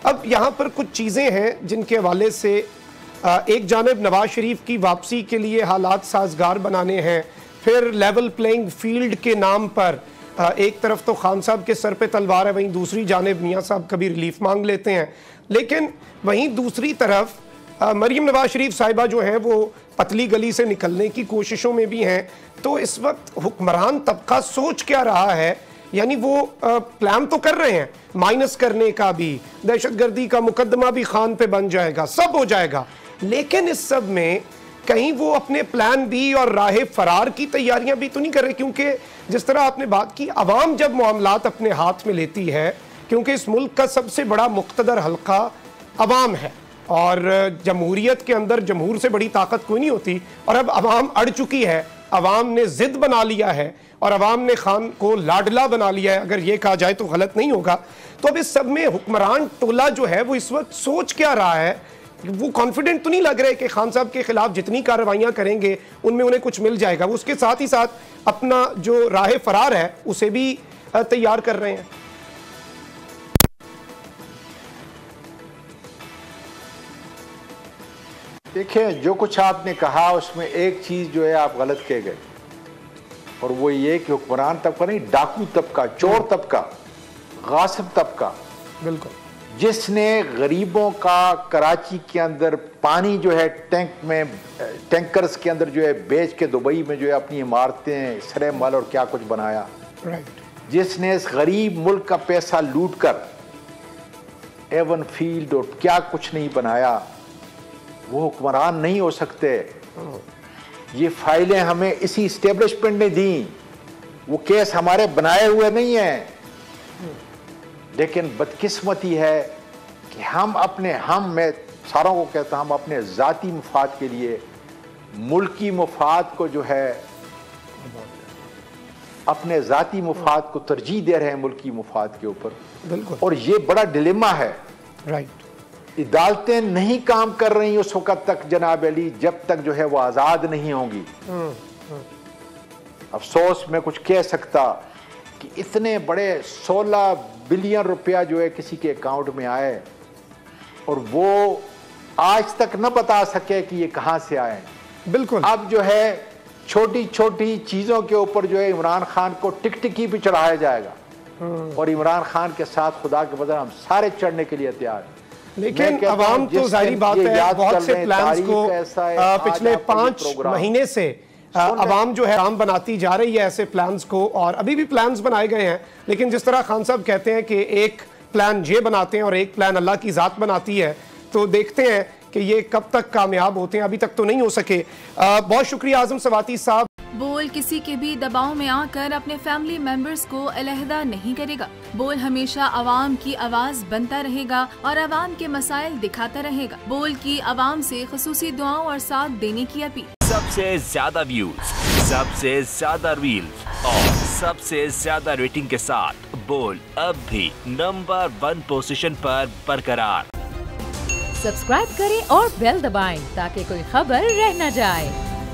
अब यहाँ पर कुछ चीज़ें हैं जिनके हवाले से एक जानिब नवाज शरीफ की वापसी के लिए हालात साजगार बनाने हैं, फिर लेवल प्लेइंग फील्ड के नाम पर एक तरफ तो खान साहब के सर पे तलवार है, वहीं दूसरी जानिब मियाँ साहब कभी रिलीफ मांग लेते हैं, लेकिन वहीं दूसरी तरफ मरीम नवाज शरीफ साहिबा जो हैं वो पतली गली से निकलने की कोशिशों में भी हैं। तो इस वक्त हुक्मरान तबका सोच क्या रहा है? यानी वो प्लान तो कर रहे हैं माइनस करने का भी, दहशतगर्दी का मुकदमा भी खान पे बन जाएगा, सब हो जाएगा, लेकिन इस सब में कहीं वो अपने प्लान बी और राह फरार की तैयारियां भी तो नहीं कर रहे? क्योंकि जिस तरह आपने बात की, अवाम जब मामलात अपने हाथ में लेती है, क्योंकि इस मुल्क का सबसे बड़ा मुख्तदर हल्का अवाम है और जमहूरियत के अंदर जमहूर से बड़ी ताकत कोई नहीं होती, और अब अवाम अड़ चुकी है, अवाम ने जिद बना लिया है और अवाम ने खान को लाडला बना लिया है, अगर ये कहा जाए तो गलत नहीं होगा। तो अब इस सब में हुक्मरान टोला जो है वो इस वक्त सोच क्या रहा है? वो कॉन्फिडेंट तो नहीं लग रहे कि खान साहब के खिलाफ जितनी कार्रवाइयां करेंगे उनमें उन्हें कुछ मिल जाएगा। वो उसके साथ ही साथ अपना जो राह फरार है उसे भी तैयार कर रहे हैं। देखिए, जो कुछ आपने कहा उसमें एक चीज जो है आप गलत कह गए, और वो ये कि हुक्मरान तबका नहीं, डाकू तबका, चोर तबका, गासिब तबका, बिल्कुल, जिसने गरीबों का कराची के अंदर पानी जो है टैंक में, टैंकर्स के अंदर जो है बेच के दुबई में जो है अपनी इमारतें, सरे मल और क्या कुछ बनाया, जिसने इस गरीब मुल्क का पैसा लूट कर एवन फील्ड और क्या कुछ नहीं बनाया, वो हुक्मरान नहीं हो सकते। ये फाइलें हमें इसी इस्टेब्लिशमेंट ने दी, वो केस हमारे बनाए हुए नहीं है, लेकिन बदकिस्मती है कि मैं सारों को कहता हूं, हम अपने जाती मुफाद के लिए मुल्की मुफाद को जो है, अपने जाती मुफाद को तरजीह दे रहे हैं मुल्की मुफाद के ऊपर, और ये बड़ा डिलेमा है। राइट, अदालतें नहीं काम कर रही उस वक्त तक जनाब अली, जब तक जो है वो आजाद नहीं होंगी। अफसोस मैं कुछ कह सकता कि इतने बड़े 16 बिलियन रुपया जो है किसी के अकाउंट में आए और वो आज तक न बता सके कि ये कहां से आए। बिल्कुल, अब जो है छोटी छोटी चीजों के ऊपर जो है इमरान खान को टिकटिकी भी चढ़ाया जाएगा, और इमरान खान के साथ खुदा के बदले हम सारे चढ़ने के लिए तैयार हैं। लेकिन अवाम तो जाहिर बात है बहुत से प्लान्स को पिछले 5 महीने से अवाम जो है काम बनाती जा रही है ऐसे प्लान्स को, और अभी भी प्लान्स बनाए गए हैं, लेकिन जिस तरह खान साहब कहते हैं कि एक प्लान ये बनाते हैं और एक प्लान अल्लाह की ज़ात बनाती है, तो देखते हैं कि ये कब तक कामयाब होते हैं। अभी तक तो नहीं हो सके। बहुत शुक्रिया आजम सवाती साहब। बोल किसी के भी दबाव में आकर अपने फैमिली मेंबर्स को अलहदा नहीं करेगा। बोल हमेशा आवाम की आवाज बनता रहेगा और आवाम के मसाइल दिखाता रहेगा। बोल की आवाम से खुसूसी दुआओं और साथ देने की अपील। सबसे ज्यादा व्यूज, सबसे ज्यादा रील्स और सबसे ज्यादा रेटिंग के साथ बोल अब भी नंबर 1 पोजीशन पर बरकरार। सब्सक्राइब करें और बेल दबाएं ताकि कोई खबर रह न जाए।